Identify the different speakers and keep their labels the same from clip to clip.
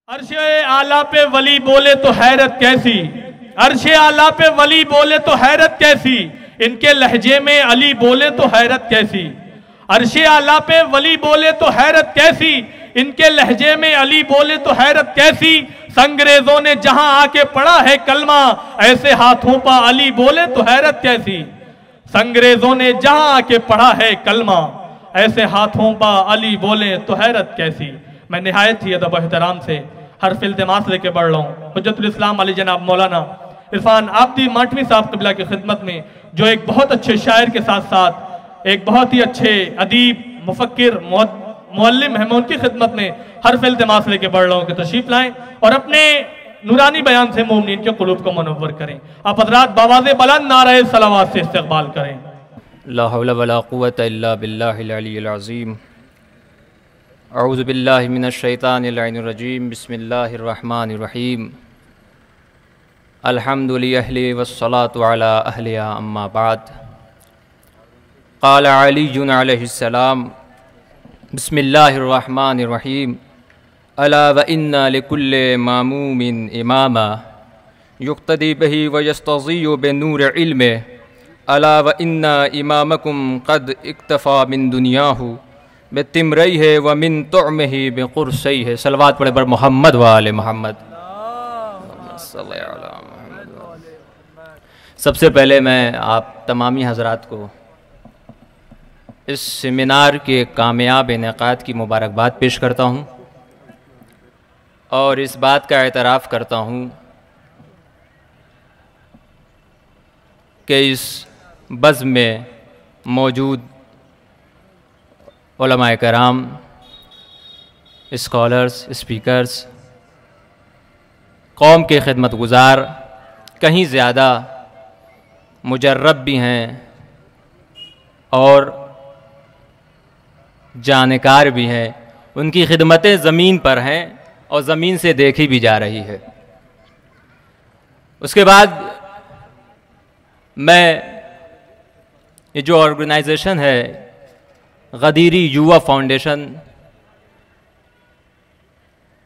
Speaker 1: अर्शे आला पे वली बोले तो हैरत कैसी, अर्शे आला पे वली बोले तो हैरत कैसी, इनके लहजे में अली बोले तो हैरत कैसी। अर्शे आला पे वली बोले तो हैरत कैसी, इनके लहजे में अली बोले तो हैरत कैसी। संग्रेजों ने जहां आके पढ़ा है कलमा, ऐसे हाथों पर अली बोले तो हैरत कैसी। संग्रेजों ने जहां आके पढ़ा है कलमा, ऐसे हाथों पर अली बोले तो हैरत कैसी। मैं निहायत ही अदब एहतराम से हर्फ इल्तिमास लेके बढ़ रहा हूँ हुज्जतुल इस्लाम अली जनाब मौलाना इरफान आब्दी माटवी साहब क़िबला की खिदमत में, जो एक बहुत अच्छे शायर के साथ साथ एक बहुत ही अच्छे अदीब मुफक्किर मुअल्लिम है, मैं उनकी खिदमत में हर्फ इल्तिमास लेके बढ़ रहा हूँ कि तशरीफ लाएं और अपने नूरानी बयान से मोमिनीन के क़ुलूब को मुनव्वर करें। आप हज़रात बावाज़े बुलंद नारे सलावत से इस्तक़बाल करें।
Speaker 2: ला हौला वला कुव्वता इल्ला बिल्लाहिल अलिय्यिल अज़ीम। अऊज़ु बिल्लाहि मिनश शैतानिर रजीम। बिस्मिल्लाहिर रहमानिर रहीम। अल्हम्दुलिल्लाहि वस्सलातु अला अहलिहा अम्मा बाद। क़ाल अलीयुन अलैहिस्सलाम बिस्मिल्लाहिर रहमानिर रहीम। अला व इन्ना लिकुल्लि मामूमिन इमामा युक़्तदी बिही व यस्तज़ीयु बिनूर इल्मिहि। अला व इन्ना इमामकुम क़द इक्तफ़ा मिन दुनियाहु बेतिमरई व मिन तुअमिही बेक़ुरसई है। सलवात पढ़े बर मोहम्मद व आले मोहम्मद। सबसे पहले मैं आप तमामी हज़रात को इस सेमिनार के कामयाब इनेक़ाद की मुबारकबाद पेश करता हूँ और इस बात का एतराफ़ करता हूँ कि इस बज़्म में मौजूद उलमाए कराम, स्कॉलर्स, स्पीकर्स, कौम के खिदमत गुज़ार कहीं ज़्यादा मुजर्रब भी हैं और जानकार भी हैं। उनकी खिदमतें ज़मीन पर हैं और ज़मीन से देखी भी जा रही है। उसके बाद मैं ये जो ऑर्गेनाइजेशन है गदीरी युवा फाउंडेशन,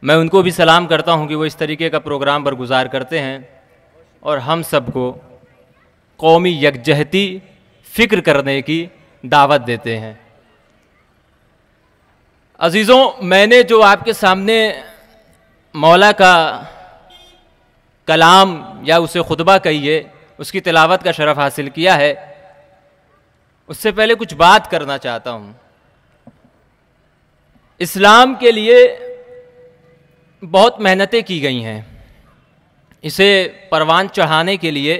Speaker 2: मैं उनको भी सलाम करता हूं कि वो इस तरीके का प्रोग्राम बरगुज़ार करते हैं और हम सबको कौमी यकजहती फ़िक्र करने की दावत देते हैं। अज़ीज़ों, मैंने जो आपके सामने मौला का कलाम या उसे खुतबा कहिए उसकी तिलावत का शरफ़ हासिल किया है, उससे पहले कुछ बात करना चाहता हूँ। इस्लाम के लिए बहुत मेहनतें की गई हैं, इसे परवान चढ़ाने के लिए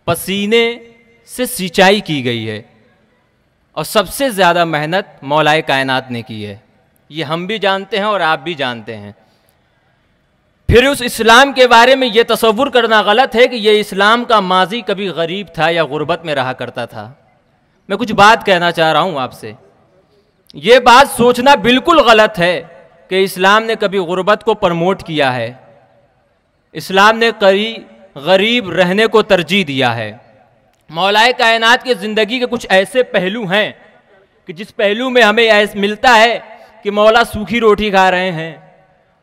Speaker 2: पसीने से सिंचाई की गई है और सबसे ज़्यादा मेहनत मौलाए कायनात ने की है। ये हम भी जानते हैं और आप भी जानते हैं। फिर उस इस्लाम के बारे में ये तसव्वुर करना गलत है कि ये इस्लाम का माजी कभी गरीब था या गुर्बत में रहा करता था। मैं कुछ बात कहना चाह रहा हूँ आपसे। ये बात सोचना बिल्कुल गलत है कि इस्लाम ने कभी गुर्बत को प्रमोट किया है। इस्लाम ने कभी गरीब रहने को तरजीह दिया है। मौलाए कायनात की ज़िंदगी के कुछ ऐसे पहलू हैं कि जिस पहलू में हमें ऐसा मिलता है कि मौला सूखी रोटी खा रहे हैं,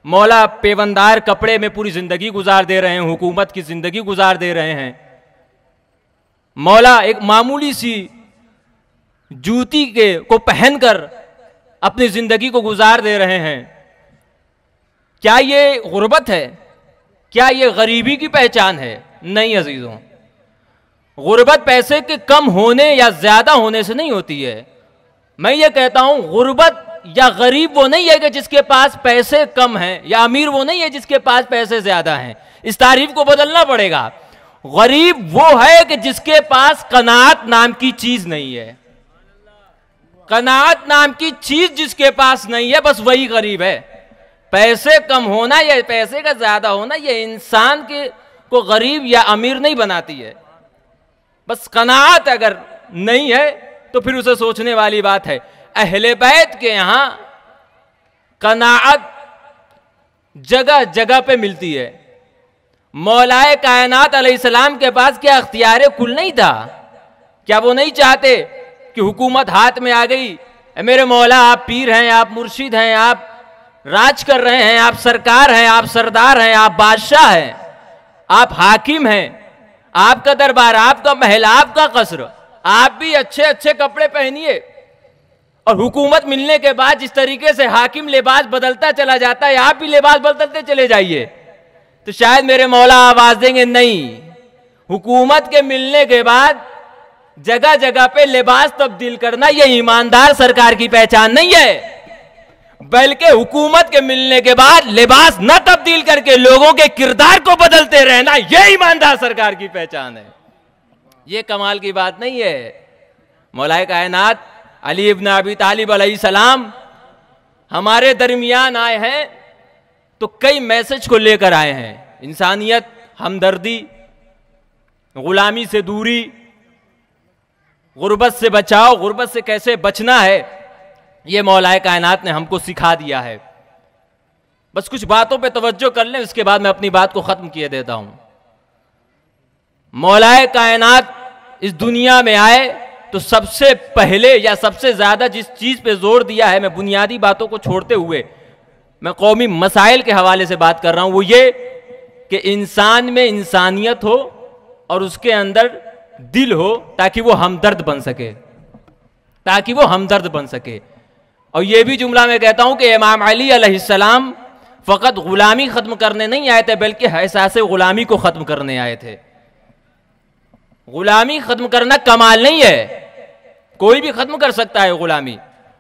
Speaker 2: मौला पेवंदार कपड़े में पूरी ज़िंदगी गुजार दे रहे हैं, हुकूमत की ज़िंदगी गुजार दे रहे हैं। मौला एक मामूली सी जूती को पहनकर अपनी ज़िंदगी को गुजार दे रहे हैं। क्या ये गुर्बत है? क्या ये गरीबी की पहचान है? नहीं अजीज़ों, गुर्बत पैसे के कम होने या ज़्यादा होने से नहीं होती है। मैं ये कहता हूँ गुर्बत या गरीब वो नहीं है कि जिसके पास पैसे कम हैं, या अमीर वो नहीं है जिसके पास पैसे ज्यादा हैं। इस तारीफ को बदलना पड़ेगा। गरीब वो है कि जिसके पास कनाअत नाम की चीज नहीं है। कनाअत नाम की चीज जिसके पास नहीं है, बस वही गरीब है। पैसे कम होना या पैसे का ज्यादा होना ये इंसान को गरीब या अमीर नहीं बनाती है। बस कनाअत अगर नहीं है तो फिर उसे सोचने वाली बात है। अहले बैत के यहाँ कनाअत जगह जगह पे मिलती है। मौलाए कायनात अलैहिस्सलाम के पास क्या अख्तियार कुल नहीं था? क्या वो नहीं चाहते कि हुकूमत हाथ में आ गई, मेरे मौला आप पीर हैं, आप मुर्शिद हैं, आप राज कर रहे हैं, आप सरकार हैं, आप सरदार हैं, आप बादशाह हैं, आप हाकिम हैं, आपका दरबार, आपका महल, आपका कसर, आप भी अच्छे अच्छे कपड़े पहनिए। और हुकूमत मिलने के बाद जिस तरीके से हाकिम लिबास बदलता चला जाता है, आप भी लिबास बदलते चले जाइए। तो शायद मेरे मौला आवाज देंगे, नहीं, हुकूमत के मिलने के बाद जगह जगह पे लिबास तब्दील करना ये ईमानदार सरकार की पहचान नहीं है, बल्कि हुकूमत के मिलने के बाद लिबास न तब्दील करके लोगों के किरदार को बदलते रहना ये ईमानदार सरकार की पहचान है। ये कमाल की बात नहीं है। मौलाए कायनात अली इब्न अबी तालिब अलैहिस्सलाम हमारे दरमियान आए हैं तो कई मैसेज को लेकर आए हैं। इंसानियत, हमदर्दी, गुलामी से दूरी, गुर्बत से बचाव, गुर्बत से कैसे बचना है, ये मौलाए कायनात ने हमको सिखा दिया है। बस कुछ बातों पे तवज्जो कर लें, उसके बाद मैं अपनी बात को खत्म किए देता हूं। मौलाए कायनात इस दुनिया में आए तो सबसे पहले या सबसे ज्यादा जिस चीज पे जोर दिया है, मैं बुनियादी बातों को छोड़ते हुए मैं कौमी मसाइल के हवाले से बात कर रहा हूं, वो ये कि इंसान में इंसानियत हो और उसके अंदर दिल हो, ताकि वो हमदर्द बन सके, ताकि वो हमदर्द बन सके। और ये भी जुमला मैं कहता हूं कि इमाम अली अलैहिस्सलाम फकत गुलामी खत्म करने नहीं आए थे, बल्कि एहसास गुलामी को खत्म करने आए थे। गुलामी खत्म करना कमाल नहीं है, कोई भी खत्म कर सकता है गुलामी,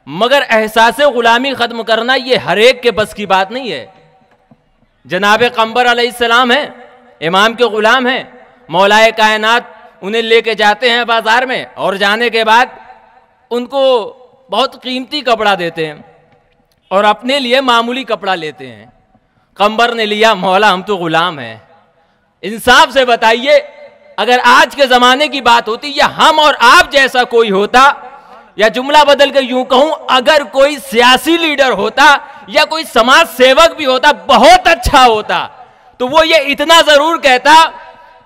Speaker 2: मगर एहसास गुलामी खत्म करना ये हर एक के बस की बात नहीं है। जनाब कंबर अलैहिस्सलाम है, इमाम के गुलाम हैं, मौलाए कायनात उन्हें लेके जाते हैं बाजार में, और जाने के बाद उनको बहुत कीमती कपड़ा देते हैं और अपने लिए मामूली कपड़ा लेते हैं। कंबर ने लिया, मौला हम तो गुलाम हैं। इंसाफ से बताइए, अगर आज के जमाने की बात होती या हम और आप जैसा कोई होता, या जुमला बदल कर यूं कहूं, अगर कोई सियासी लीडर होता या कोई समाज सेवक भी होता, बहुत अच्छा होता, तो वो ये इतना जरूर कहता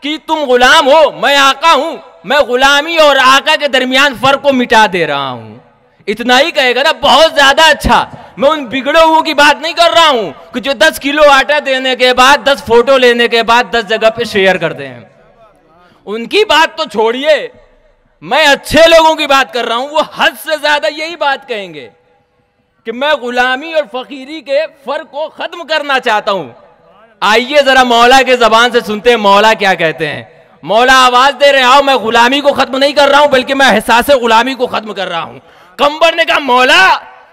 Speaker 2: कि तुम गुलाम हो, मैं आका हूं, मैं गुलामी और आका के दरमियान फर्क को मिटा दे रहा हूं। इतना ही कहेगा ना, बहुत ज्यादा अच्छा। मैं उन बिगड़े हुओं की बात नहीं कर रहा हूं कि जो 10 किलो आटा देने के बाद, 10 फोटो लेने के बाद 10 जगह पे शेयर करते हैं, उनकी बात तो छोड़िए, मैं अच्छे लोगों की बात कर रहा हूं। वो हद से ज्यादा यही बात कहेंगे कि मैं गुलामी और फकीरी के फर्क को खत्म करना चाहता हूं। आइए जरा मौला के जबान से सुनते हैं मौला क्या कहते हैं। मौला आवाज दे रहे, आओ, मैं गुलामी को खत्म नहीं कर रहा हूं, बल्कि मैं एहसास गुलामी को खत्म कर रहा हूं। कंबर ने कहा, मौला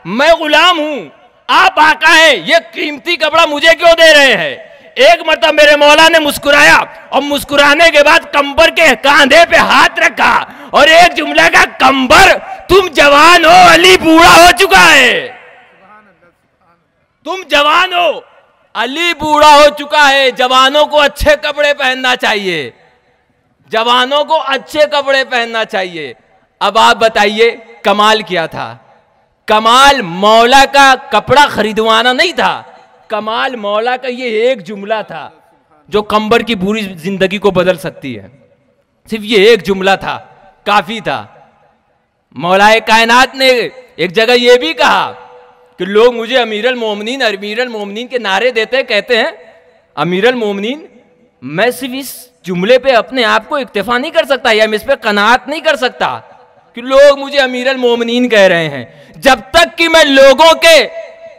Speaker 2: मैं गुलाम हूं, आप आका हैं, ये कीमती कपड़ा मुझे क्यों दे रहे हैं? एक मरतबा मेरे मौला ने मुस्कुराया और मुस्कुराने के बाद कंबर के कांधे पे हाथ रखा और एक जुमला का, कंबर तुम जवान हो, अली बूढ़ा हो चुका है। तुम जवान हो, अली बूढ़ा हो चुका है। जवानों को अच्छे कपड़े पहनना चाहिए, जवानों को अच्छे कपड़े पहनना चाहिए। अब आप बताइए कमाल क्या था? कमाल मौला का कपड़ा खरीदवाना नहीं था, कमाल मौला का ये एक जुमला था जो कंबर की पूरी जिंदगी को बदल सकती है। सिर्फ ये एक जुमला था, काफी था। मौलाए कायनात ने एक जगह ये भी कहा कि लोग मुझे अमीरुल मोमिनीन के नारे देते, कहते हैं अमीरुल मोमिनीन, मैं सिर्फ इस जुमले पे अपने आप को इक्तिफा नहीं कर सकता, या मैं इस पे कनात नहीं कर सकता कि लोग मुझे अमीरुल मोमिनीन कह रहे हैं। जब तक कि मैं लोगों के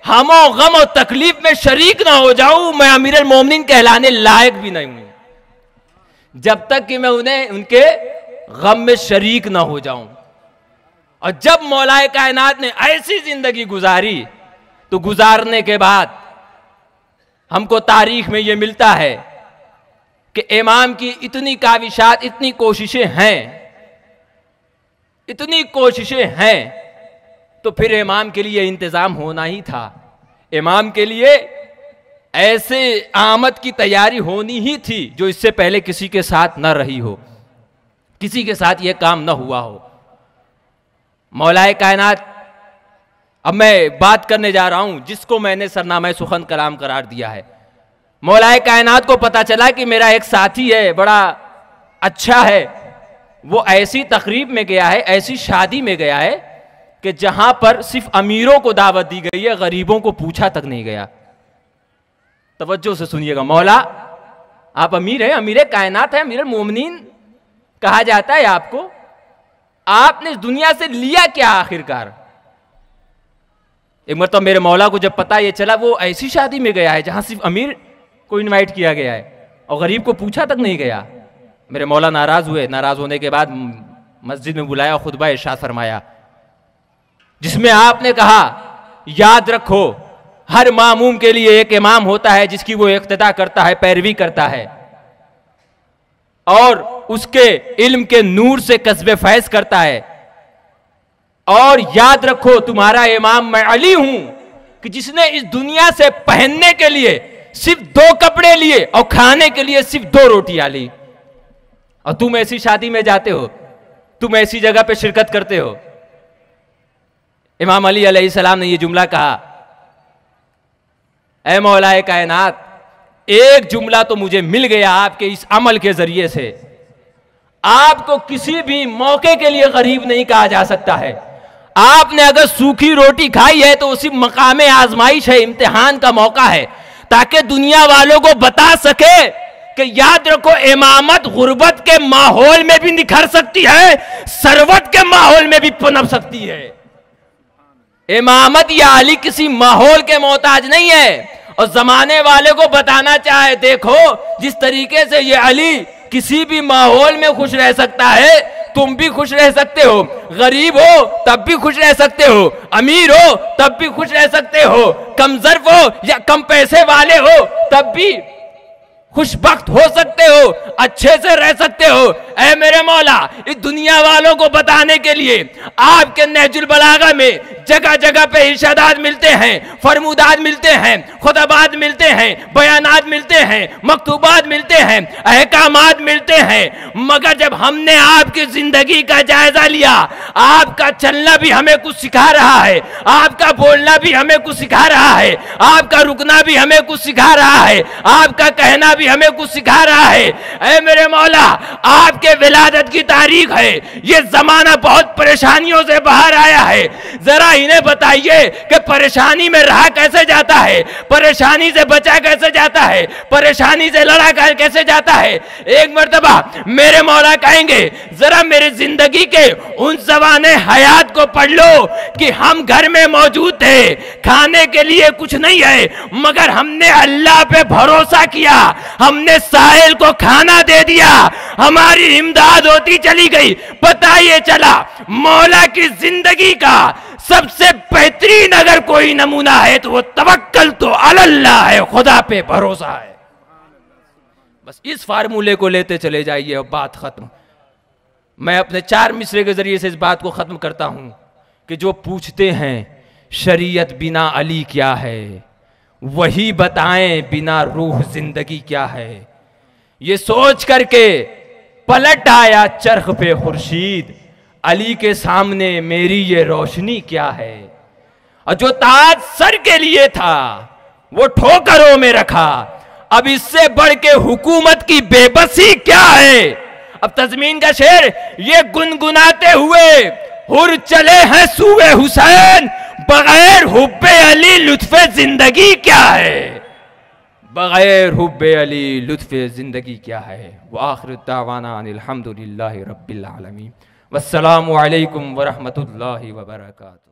Speaker 2: हमो गम और तकलीफ में शरीक ना हो जाऊं, मैं अमीरुल मोमिनीन कहलाने लायक भी नहीं हूं। जब तक कि मैं उन्हें उनके गम में शरीक ना हो जाऊं। और जब मौलाए कायनात ने ऐसी जिंदगी गुजारी, तो गुजारने के बाद हमको तारीख में यह मिलता है कि इमाम की इतनी काविशात, इतनी कोशिशें हैं, इतनी कोशिशें हैं, तो फिर इमाम के लिए इंतजाम होना ही था। इमाम के लिए ऐसे आमद की तैयारी होनी ही थी जो इससे पहले किसी के साथ न रही हो, किसी के साथ यह काम न हुआ हो। मौलाए कायनात, अब मैं बात करने जा रहा हूं जिसको मैंने सरनामा सुखन कलाम करार दिया है। मौलाए कायनात को पता चला कि मेरा एक साथी है, बड़ा अच्छा है, वो ऐसी तकरीब में गया है, ऐसी शादी में गया है कि जहां पर सिर्फ अमीरों को दावत दी गई है, गरीबों को पूछा तक नहीं गया। तवज्जो से सुनिएगा, मौला आप अमीर हैं, अमीर कायनात है, अमीर मोमिनीन कहा जाता है आपको, आपने इस दुनिया से लिया क्या आखिरकार? एक मरतबा मेरे मौला को जब पता ये चला, वो ऐसी शादी में गया है जहां सिर्फ अमीर को इनवाइट किया गया है और गरीब को पूछा तक नहीं गया। मेरे मौला नाराज हुए। नाराज होने के बाद मस्जिद में बुलाया, खुतबा इरशाद फरमाया, जिसमें आपने कहा याद रखो हर मामूम के लिए एक इमाम होता है जिसकी वो इक्तिदा करता है, पैरवी करता है और उसके इल्म के नूर से कस्बे फैज करता है। और याद रखो तुम्हारा इमाम मैं अली हूं कि जिसने इस दुनिया से पहनने के लिए सिर्फ 2 कपड़े लिए और खाने के लिए सिर्फ 2 रोटियां ली। और तुम ऐसी शादी में जाते हो, तुम ऐसी जगह पे शिरकत करते हो। इमाम अली अलैहिस्सलाम ने यह जुमला कहा, ऐ मौलाए कायनात, एक जुमला तो मुझे मिल गया आपके इस अमल के जरिए से, आपको किसी भी मौके के लिए गरीब नहीं कहा जा सकता है। आपने अगर सूखी रोटी खाई है तो उसी मकाम आजमाइश है, इम्तिहान का मौका है, ताकि दुनिया वालों को बता सके कि याद रखो इमामत गुर्बत के माहौल में भी निखर सकती है, सरवत के माहौल में भी पनप सकती है। इमामत या अली किसी माहौल के मोहताज नहीं है। और जमाने वाले को बताना चाहे, देखो जिस तरीके से ये अली किसी भी माहौल में खुश रह सकता है, तुम भी खुश रह सकते हो। गरीब हो तब भी खुश रह सकते हो, अमीर हो तब भी खुश रह सकते हो, कमजोर हो या कम पैसे वाले हो तब भी खुशबख्त हो सकते हो, अच्छे से रह सकते हो। ऐ मेरे मौला, इस दुनिया वालों को बताने के लिए आपके नहजुल बलागा में जगह जगह पे इरशादात मिलते हैं, फरमूदात मिलते हैं, खुतबात मिलते हैं, बयानात मिलते हैं, मकतूबात मिलते हैं, अहकामात मिलते हैं। मगर जब हमने आपकी जिंदगी का जायजा लिया, आपका चलना भी हमें कुछ सिखा रहा है, आपका बोलना भी हमें कुछ सिखा रहा है, आपका रुकना भी हमें कुछ सिखा रहा है, आपका कहना भी हमें कुछ सिखा रहा है। ऐ मेरे मौला, आपके विलादत की तारीख है, ये जमाना बहुत परेशानियों से बाहर आया है। जरा इन्हें बताइए कि परेशानी में रहा कैसे जाता है, परेशानी से बचा कैसे जाता है, परेशानी से लड़ा कैसे जाता है। एक मर्तबा मेरे मौला कहेंगे, जरा मेरी जिंदगी के उन जवाने हयात को पढ़ लो कि हम घर में मौजूद थे, खाने के लिए कुछ नहीं है, मगर हमने अल्लाह पे भरोसा किया, हमने साहिल को खाना दे दिया, हमारी इमदाद होती चली गई। पता ये चला मौला की जिंदगी का सबसे बेहतरीन अगर कोई नमूना है तो वो तवक्कल तो अल्लाह है, खुदा पे भरोसा है। बस इस फार्मूले को लेते चले जाइए और बात खत्म। मैं अपने 4 मिसरे के जरिए से इस बात को खत्म करता हूं कि जो पूछते हैं शरीयत बिना अली क्या है, वही बताएं बिना रूह जिंदगी क्या है। ये सोच करके पलट आया चरख पे खुर्शीद, अली के सामने मेरी ये रोशनी क्या है। और जो ताज सर के लिए था वो ठोकरों में रखा, अब इससे बढ़ के हुकूमत की बेबसी क्या है। अब तज़मीन का शेर ये गुनगुनाते हुए हुर चले हैं सूए हुसैन, बगैर हुब्बे अली लुत्फे जिंदगी क्या है, बगैर हुब्बे अली लुत्फे जिंदगी क्या है। व आखिर दावाना अनिल हम्दुलिल्लाहि रब्बिल आलमीन। वस्सलामु अलैकुम व रहमतुल्लाहि व बरकातुहू।